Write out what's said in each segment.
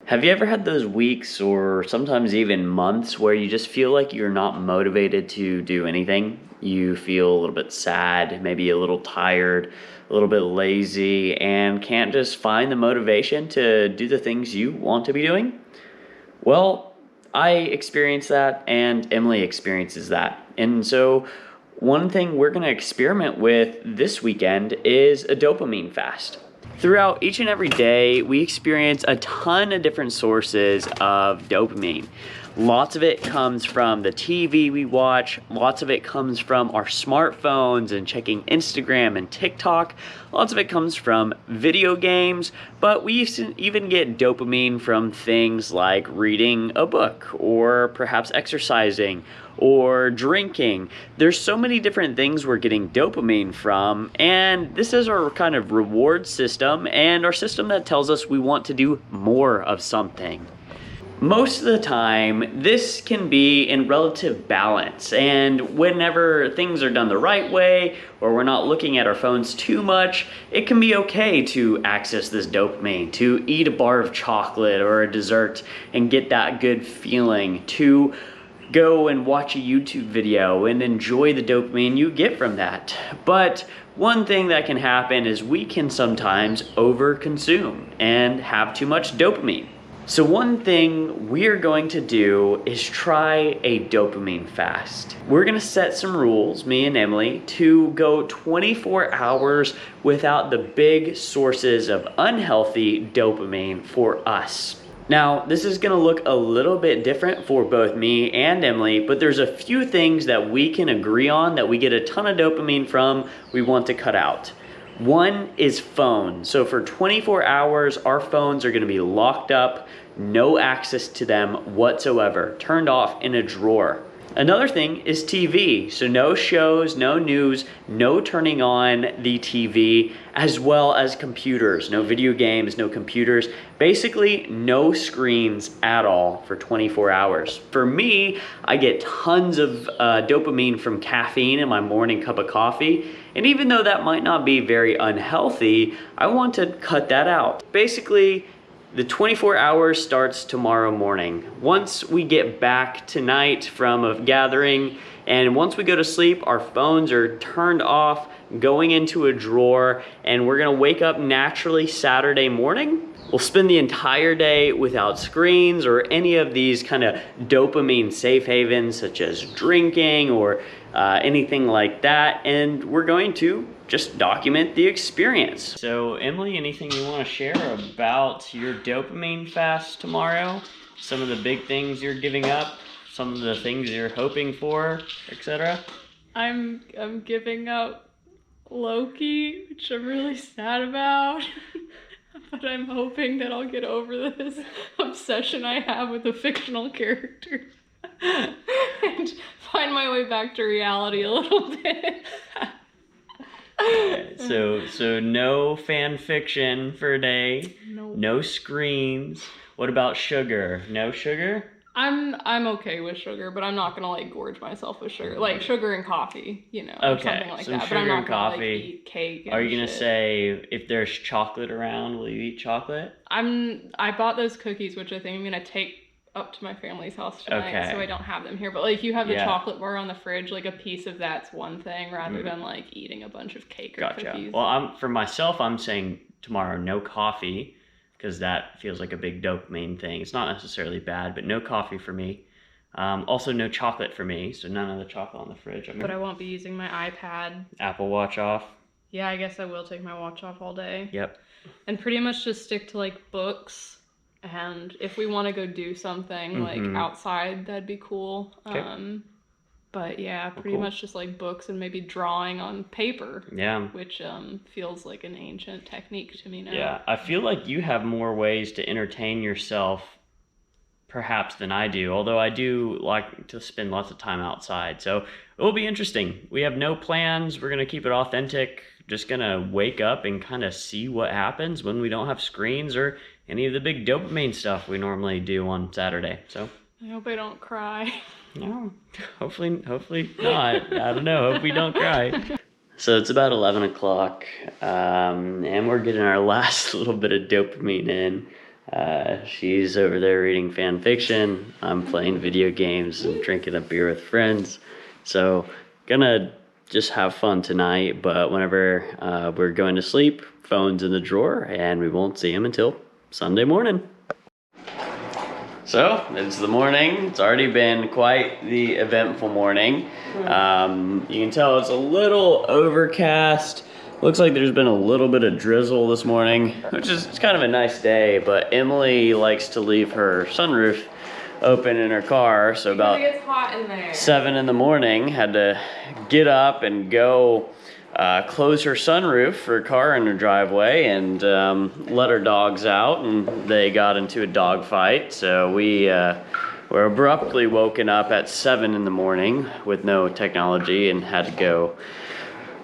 Have you ever had those weeks or sometimes even months where you just feel like you're not motivated to do anything? You feel a little bit sad, maybe a little tired, a little bit lazy, and can't just find the motivation to do the things you want to be doing? Well, I experience that, and Emily experiences that. And so, one thing we're going to experiment with this weekend is a dopamine fast. Throughout each and every day, we experience a ton of different sources of dopamine. Lots of it comes from the TV we watch, lots of it comes from our smartphones and checking Instagram and TikTok, lots of it comes from video games, but we even get dopamine from things like reading a book or perhaps exercising or drinking. There's so many different things we're getting dopamine from, and this is our kind of reward system and our system that tells us we want to do more of something. Most of the time, this can be in relative balance, and whenever things are done the right way, or we're not looking at our phones too much, it can be okay to access this dopamine, to eat a bar of chocolate or a dessert and get that good feeling, to go and watch a YouTube video and enjoy the dopamine you get from that. But one thing that can happen is we can sometimes overconsume and have too much dopamine. So one thing we're going to do is try a dopamine fast. We're gonna set some rules, me and Emily, to go 24 hours without the big sources of unhealthy dopamine for us. Now, this is gonna look a little bit different for both me and Emily, but there's a few things that we can agree on that we get a ton of dopamine from, we want to cut out. One is phone. So for 24 hours, our phones are gonna be locked up, no access to them whatsoever, turned off in a drawer. Another thing is TV. So no shows, no news, no turning on the TV, as well as computers. No video games, no computers. Basically, no screens at all for 24 hours. For me, I get tons of dopamine from caffeine in my morning cup of coffee. And even though that might not be very unhealthy, I want to cut that out. Basically, the 24 hours starts tomorrow morning. Once we get back tonight from a gathering, and once we go to sleep, our phones are turned off, going into a drawer, and we're gonna wake up naturally Saturday morning. We'll spend the entire day without screens or any of these kind of dopamine safe havens, such as drinking or anything like that, and we're going to just document the experience. So Emily, anything you want to share about your dopamine fast tomorrow? Some of the big things you're giving up, some of the things you're hoping for, etc.? I'm giving up Loki, which I'm really sad about. But I'm hoping that I'll get over this obsession I have with a fictional character and find my way back to reality a little bit. Okay, so no fan fiction for a day. Nope. No screens. What about sugar? No sugar? I'm okay with sugar, but I'm not gonna like gorge myself with sugar. Like sugar and coffee, you know, Okay, something like some that. But I'm sugar not and gonna coffee. like eat cake and Are you gonna shit. say if there's chocolate around, will you eat chocolate? I bought those cookies, which I think I'm gonna take up to my family's house tonight, Okay. so I don't have them here. But like, you have the Yeah. chocolate bar on the fridge, like a piece of that's one thing, rather than like eating a bunch of cake or Gotcha. cookies. Well, for myself, I'm saying tomorrow no coffee, because that feels like a big dopamine thing. It's not necessarily bad, but no coffee for me. Also no chocolate for me, so none of the chocolate on the fridge. But I won't be using my iPad. Apple Watch off. Yeah, I guess I will take my watch off all day. Yep. And pretty much just stick to like books. And if we want to go do something like outside, that'd be cool. Okay. But yeah, pretty cool. much just like books and maybe drawing on paper. Yeah. Which feels like an ancient technique to me now. Yeah, I feel like you have more ways to entertain yourself perhaps than I do, although I do like to spend lots of time outside. So it will be interesting. We have no plans. We're going to keep it authentic. Just going to wake up and kind of see what happens when we don't have screens or any of the big dopamine stuff we normally do on Saturday. So I hope I don't cry. no, hopefully not. I don't know. Hope we don't cry. So it's about 11 o'clock, and we're getting our last little bit of dopamine in. She's over there reading fan fiction. I'm playing video games and drinking a beer with friends. So, gonna just have fun tonight, but whenever we're going to sleep, phone's in the drawer, and we won't see him until Sunday morning. So, it's the morning. It's already been quite the eventful morning. You can tell it's a little overcast. Looks like there's been a little bit of drizzle this morning, which is it's kind of a nice day, but Emily likes to leave her sunroof open in her car, so about it gets hot in there. 7 in the morning, had to get up and go close her sunroof for her car in her driveway and let her dogs out, and they got into a dog fight. So we were abruptly woken up at 7 in the morning with no technology and had to go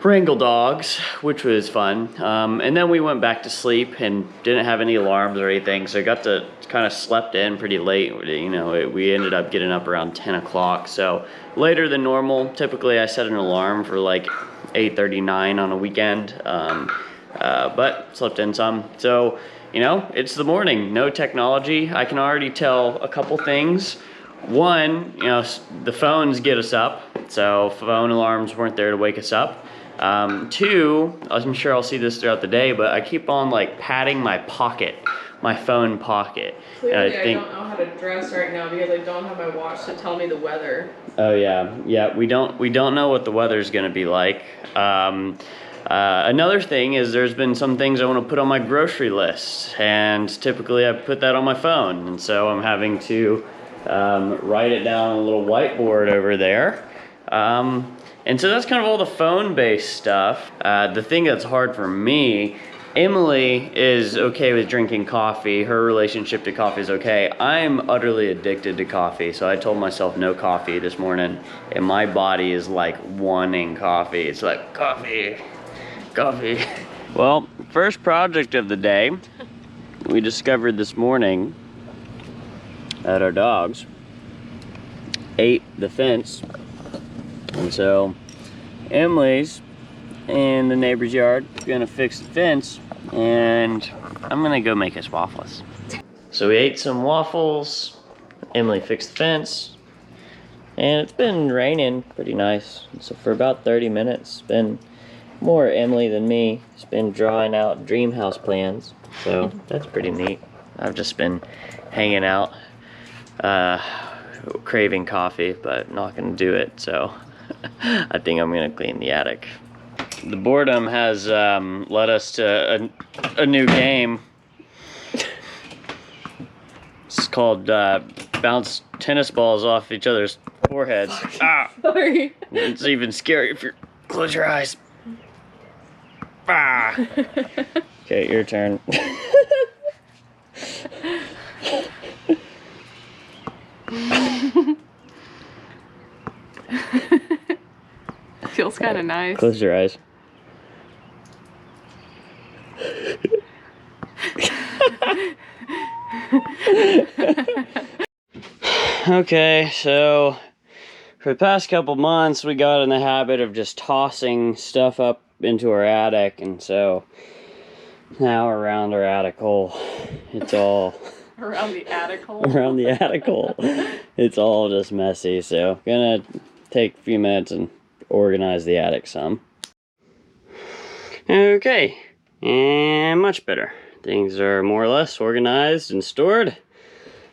wrangle dogs, which was fun. And then we went back to sleep and didn't have any alarms or anything, so I got to kind of slept in pretty late. You know, we ended up getting up around 10 o'clock, so later than normal. Typically I set an alarm for like 8:39 on a weekend, but slept in some. So, you know, it's the morning, no technology. I can already tell a couple things. One, you know, the phones get us up, so phone alarms weren't there to wake us up. Two, I'm sure I'll see this throughout the day, but I keep on like patting my pocket, my phone pocket. Clearly, I don't know how to dress right now because I don't have my watch to tell me the weather. Oh yeah, we don't know what the weather's gonna be like. Another thing is there's been some things I want to put on my grocery list, and typically I put that on my phone, and so I'm having to write it down on a little whiteboard over there. And so that's kind of all the phone-based stuff. The thing that's hard for me, Emily is okay with drinking coffee. Her relationship to coffee is okay. I'm utterly addicted to coffee, so I told myself no coffee this morning, and my body is like wanting coffee. It's like, coffee, coffee. Well, first project of the day, we discovered this morning that our dogs ate the fence. And so Emily's in the neighbor's yard gonna fix the fence, and I'm gonna go make us waffles. So we ate some waffles, Emily fixed the fence, and it's been raining pretty nice. So for about 30 minutes, it's been more Emily than me. It's been drawing out dream house plans, so that's pretty neat. I've just been hanging out, craving coffee, but not gonna do it, so I think I'm gonna clean the attic. The boredom has led us to a new game. It's called bounce tennis balls off each other's foreheads. Ah! Sorry. It's even scary if you close your eyes. Ah! Okay, your turn. Feels kind of nice. Close your eyes. Okay, so for the past couple months we got in the habit of just tossing stuff up into our attic, and so now around our attic hole, it's all Around the attic hole? around the attic hole, it's all just messy, so gonna take a few minutes and organize the attic some. Okay, and much better. Things are more or less organized and stored.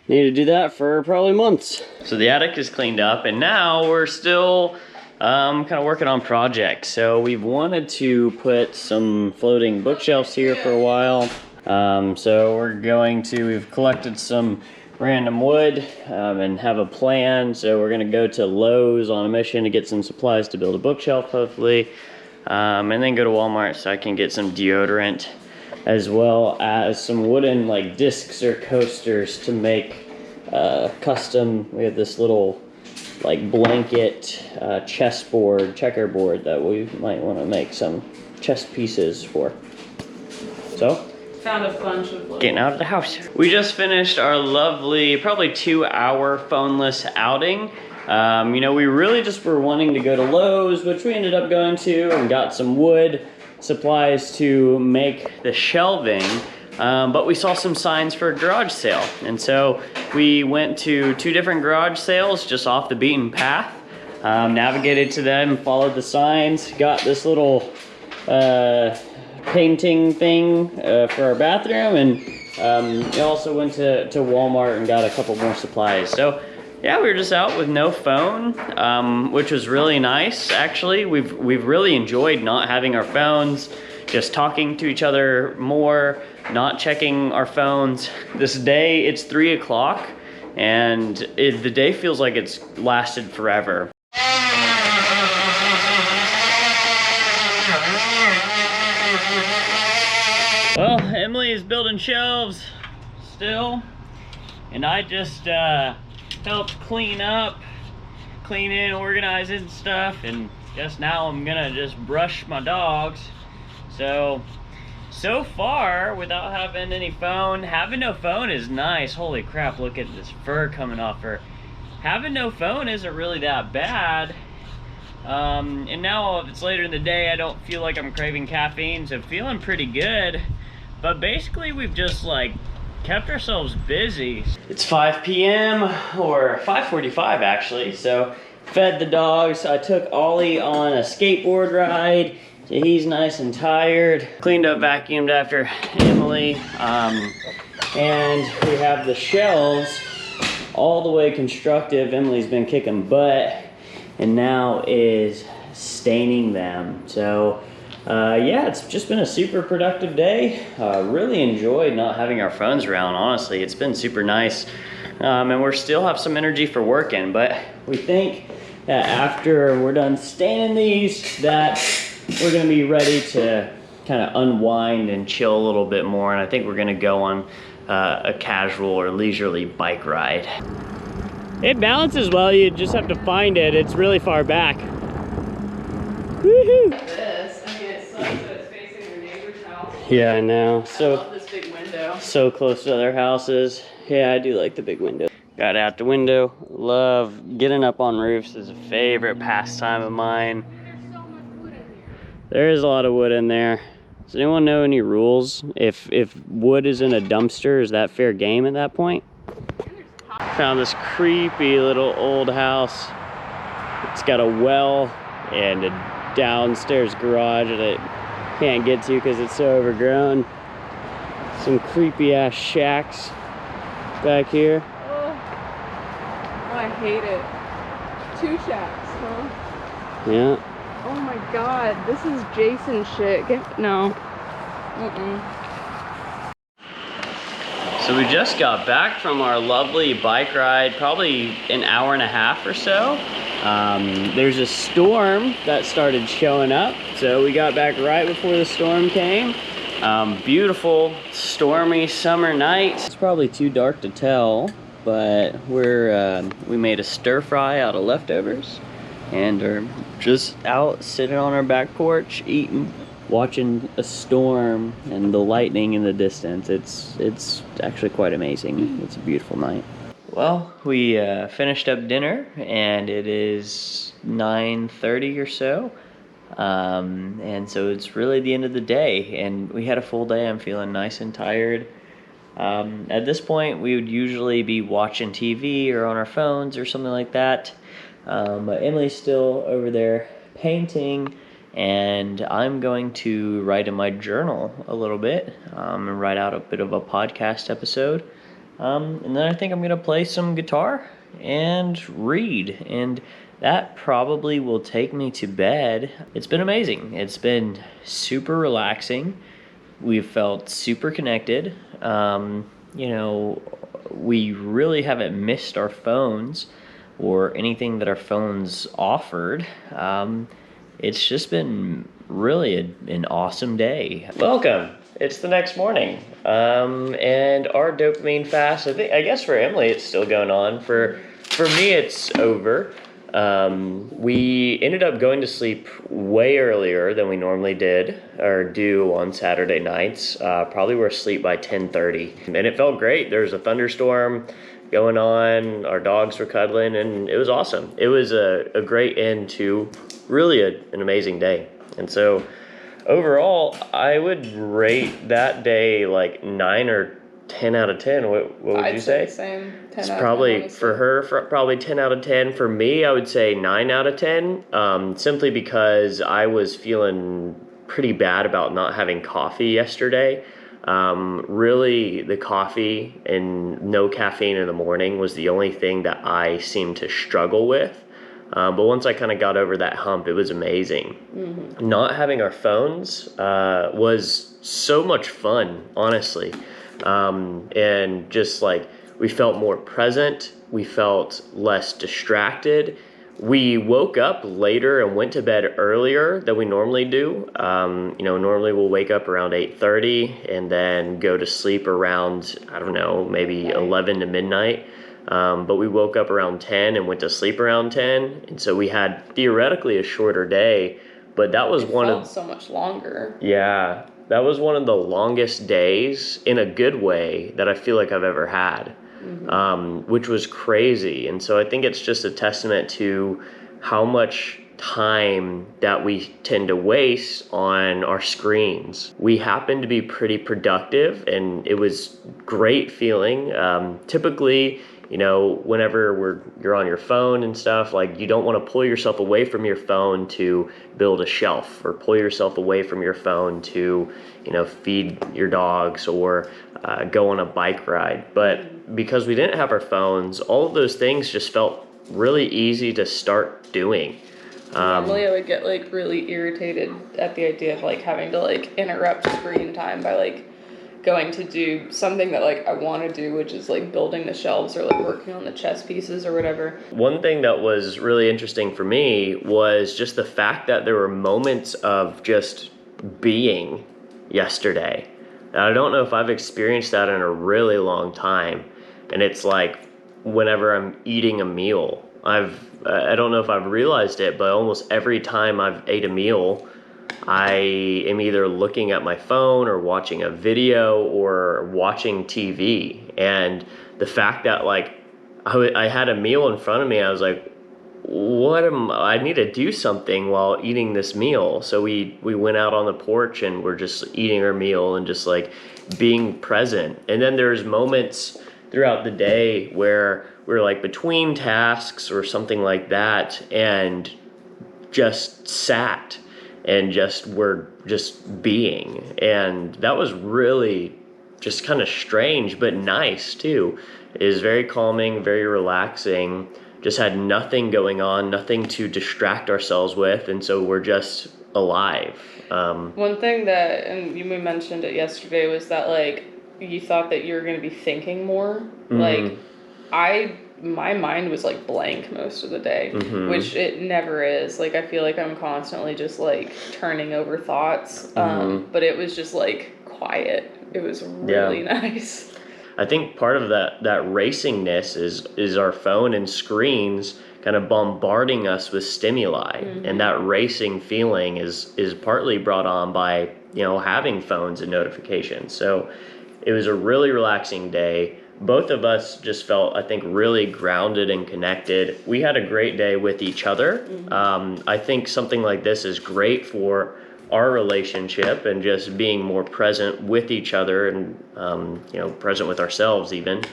Need to do that for probably months. So the attic is cleaned up, and now we're still kind of working on projects. So we've wanted to put some floating bookshelves here for a while. So we've collected some random wood and have a plan. So we're gonna go to Lowe's on a mission to get some supplies to build a bookshelf, hopefully. And then go to Walmart so I can get some deodorant, as well as some wooden like discs or coasters to make custom. We have this little like blanket checkerboard that we might want to make some chess pieces for. So Found a bunch of getting out of the house. We just finished our lovely, probably 2-hour phoneless outing. You know, we really just were wanting to go to Lowe's, which we ended up going to, and got some wood supplies to make the shelving. but we saw some signs for a garage sale. And so we went to 2 different garage sales just off the beaten path, navigated to them, followed the signs, got this little painting thing for our bathroom, and we also went to Walmart and got a couple more supplies. So yeah, we were just out with no phone, which was really nice. Actually, we've really enjoyed not having our phones, just talking to each other more, not checking our phones. This day, it's 3 o'clock, and the day feels like it's lasted forever. Well, Emily is building shelves still, and I just helped clean in, organizing stuff, and guess now I'm gonna just brush my dogs. So far, without having any phone, having no phone is nice. Holy crap, look at this fur coming off her. Having no phone isn't really that bad. And now if it's later in the day, I don't feel like I'm craving caffeine, so feeling pretty good. But basically, we've just like kept ourselves busy. It's 5 p.m. or 5:45 actually, so fed the dogs. I took Ollie on a skateboard ride, so he's nice and tired. Cleaned up, vacuumed after Emily, and we have the shelves all the way constructive. Emily's been kicking butt and now is staining them. So yeah, it's just been a super productive day. Really enjoyed not having our phones around, honestly. It's been super nice. And we still have some energy for working, but we think that after we're done staining these, that we're gonna be ready to kind of unwind and chill a little bit more. And I think we're gonna go on a casual or leisurely bike ride. It balances well, you just have to find it. It's really far back. Woohoo! Yeah, I know. So, I love this big window. So close to other houses. Yeah, I do like the big window. Got out the window. Love getting up on roofs is a favorite pastime of mine. There's so much wood in here. There is a lot of wood in there. Does anyone know any rules? If wood is in a dumpster, is that fair game at that point? Found this creepy little old house. It's got a well and a downstairs garage that it can't get to because it's so overgrown. Some creepy ass shacks back here. Oh, I hate it. 2 shacks, huh? Yeah. Oh my god, this is Jason shit. No. So we just got back from our lovely bike ride, probably an hour and a half or so. There's a storm that started showing up, so we got back right before the storm came. Beautiful, stormy summer night. It's probably too dark to tell, but we made a stir fry out of leftovers, and are just out sitting on our back porch eating, watching a storm and the lightning in the distance. It's actually quite amazing. It's a beautiful night. Well, we finished up dinner, and it is 9:30 or so. And so it's really the end of the day, and we had a full day. I'm feeling nice and tired. At this point, we would usually be watching TV or on our phones or something like that. But Emily's still over there painting, and I'm going to write in my journal a little bit, and write out a bit of a podcast episode. And then I think I'm going to play some guitar and read, and that probably will take me to bed. It's been amazing. It's been super relaxing. We've felt super connected. You know, we really haven't missed our phones or anything that our phones offered. It's just been really an awesome day. Welcome. It's the next morning, and our dopamine fast, I guess for Emily it's still going on. For me it's over. We ended up going to sleep way earlier than we normally did or do on Saturday nights. Probably were asleep by 10:30, and it felt great. There was a thunderstorm going on, our dogs were cuddling, and it was awesome. It was a great end to really an amazing day. And so Overall, I would rate that day like 9 or 10 out of 10. What would I'd you say say? the same. 10 It's out of 10, probably for honestly. her, probably 10 out of 10. For me, I would say 9 out of 10, simply because I was feeling pretty bad about not having coffee yesterday. Really, the coffee and no caffeine in the morning was the only thing that I seemed to struggle with. But once I kind of got over that hump, it was amazing. Not having our phones was so much fun, honestly. And just like we felt more present, we felt less distracted. We woke up later and went to bed earlier than we normally do. Normally we'll wake up around 8:30 and then go to sleep around, I don't know, maybe 11 to midnight. But we woke up around 10 and went to sleep around 10. And so we had theoretically a shorter day, but that was It one felt of, so much longer. yeah, that was one of the longest days in a good way that I feel like I've ever had, which was crazy. And so I think it's just a testament to how much time that we tend to waste on our screens. We happened to be pretty productive, and it was great feeling. Typically, whenever you're on your phone and stuff, like you don't want to pull yourself away from your phone to build a shelf, or pull yourself away from your phone to, feed your dogs, or go on a bike ride. But because we didn't have our phones, all of those things just felt really easy to start doing. Normally I would get like really irritated at the idea of like having to like interrupt screen time by like going to do something that like I want to do, which is like building the shelves or like working on the chess pieces or whatever. One thing that was really interesting for me was just the fact that there were moments of just being yesterday. And I don't know if I've experienced that in a really long time. And it's like whenever I'm eating a meal, I don't know if I've realized it, but almost every time I've ate a meal, I am either looking at my phone or watching a video or watching TV. And the fact that like I had a meal in front of me, I was like, I need to do something while eating this meal. So we went out on the porch and we're just eating our meal and just like being present. And then there's moments throughout the day where we're like between tasks or something like that, and just sat and just were just being. And that was really just kind of strange but nice too. It is very calming, very relaxing. Just had nothing going on, nothing to distract ourselves with, and so we're just alive. One thing that, and you mentioned it yesterday, was that like you thought that you were going to be thinking more. Like my mind was like blank most of the day, which it never is. Like I feel like I'm constantly just like turning over thoughts. But it was just like quiet. It was really nice. I think part of that racingness is our phone and screens kind of bombarding us with stimuli, and that racing feeling is partly brought on by having phones and notifications. So it was a really relaxing day. Both of us just felt, I think, really grounded and connected. We had a great day with each other. I think something like this is great for our relationship and just being more present with each other and present with ourselves even.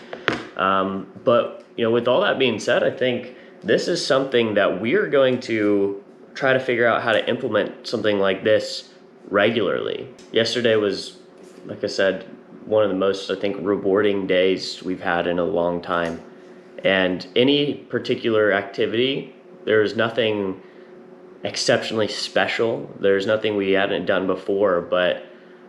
But with all that being said, I think this is something that we're going to try to figure out how to implement something like this regularly. Yesterday was, like I said, one of the most, I think, rewarding days we've had in a long time. And any particular activity, there's nothing exceptionally special. There's nothing we hadn't done before, but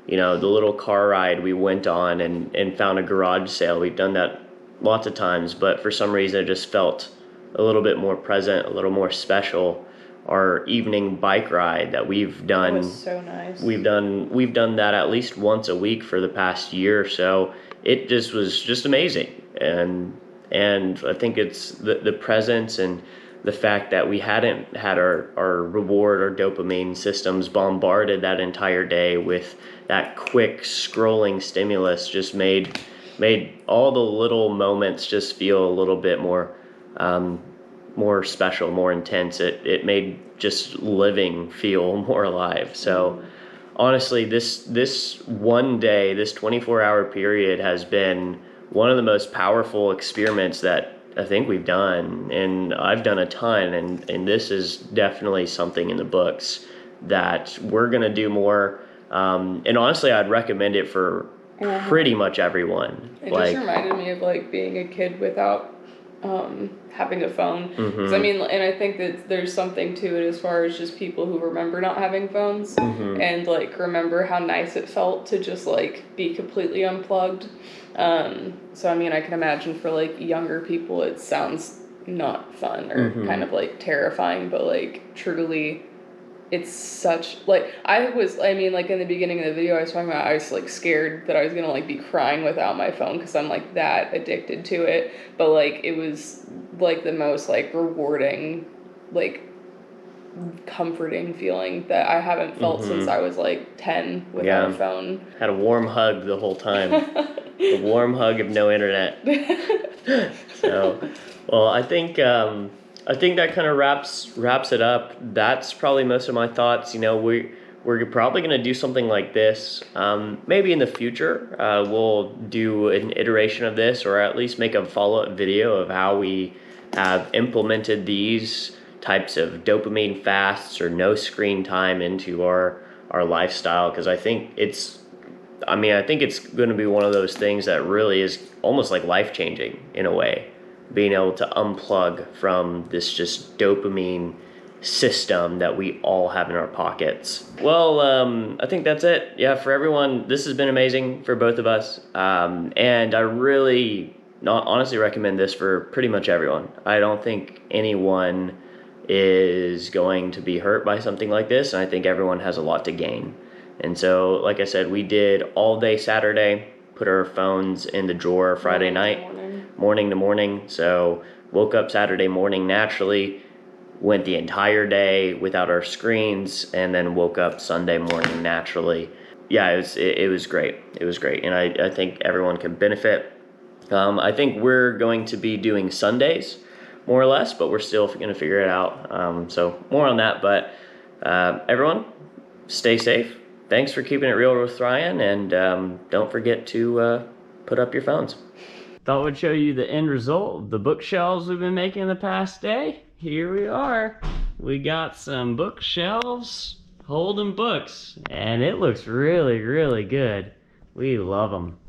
the little car ride we went on and found a garage sale, we've done that lots of times, but for some reason it just felt a little bit more present, a little more special. Our evening bike ride that we've done, That was so nice. we've done that at least once a week for the past year or so. It just was just amazing. And I think it's the presence and the fact that we hadn't had our reward or dopamine systems bombarded that entire day with that quick scrolling stimulus just made all the little moments just feel a little bit more special, more intense. It made just living feel more alive. So honestly, this one day, this 24-hour period has been one of the most powerful experiments that I think we've done, and I've done a ton, and this is definitely something in the books that we're gonna do more. And honestly, I'd recommend it for pretty much everyone. It Like, just reminded me of like being a kid without having a phone. 'Cause I mhm, mean, and I think that there's something to it as far as just people who remember not having phones mhm, and like remember how nice it felt to just like be completely unplugged. So I mean, I can imagine for like younger people, it sounds not fun or kind mhm. of like terrifying, but like truly it's such like I mean like in the beginning of the video I was talking about I was like scared that I was gonna like be crying without my phone because I'm like that addicted to it, but like it was like the most like rewarding, like comforting feeling that I haven't felt since I was like 10 without a Yeah, phone. had a warm hug the whole time. The warm hug of no internet. So, well, I think that kind of wraps it up. That's probably most of my thoughts. You know, we're probably gonna do something like this. Maybe in the future, we'll do an iteration of this, or at least make a follow-up video of how we have implemented these types of dopamine fasts or no screen time into our lifestyle. Because I think it's going to be one of those things that really is almost like life changing in a way, being able to unplug from this just dopamine system that we all have in our pockets. Well, I think that's it. Yeah, for everyone, this has been amazing for both of us. And I really not honestly recommend this for pretty much everyone. I don't think anyone is going to be hurt by something like this, and I think everyone has a lot to gain. And so, like I said, we did all day Saturday, put our phones in the drawer Friday night, morning to morning. So, woke up Saturday morning naturally, went the entire day without our screens, and then woke up Sunday morning naturally. Yeah, it was great. It was great, and I think everyone can benefit. I think we're going to be doing Sundays, more or less, but we're still going to figure it out. So more on that, but everyone, stay safe. Thanks for keeping it real with Ryan, and don't forget to put up your phones. Thought we'd show you the end result of the bookshelves we've been making the past day. Here we are. We got some bookshelves holding books, and it looks really, really good. We love them.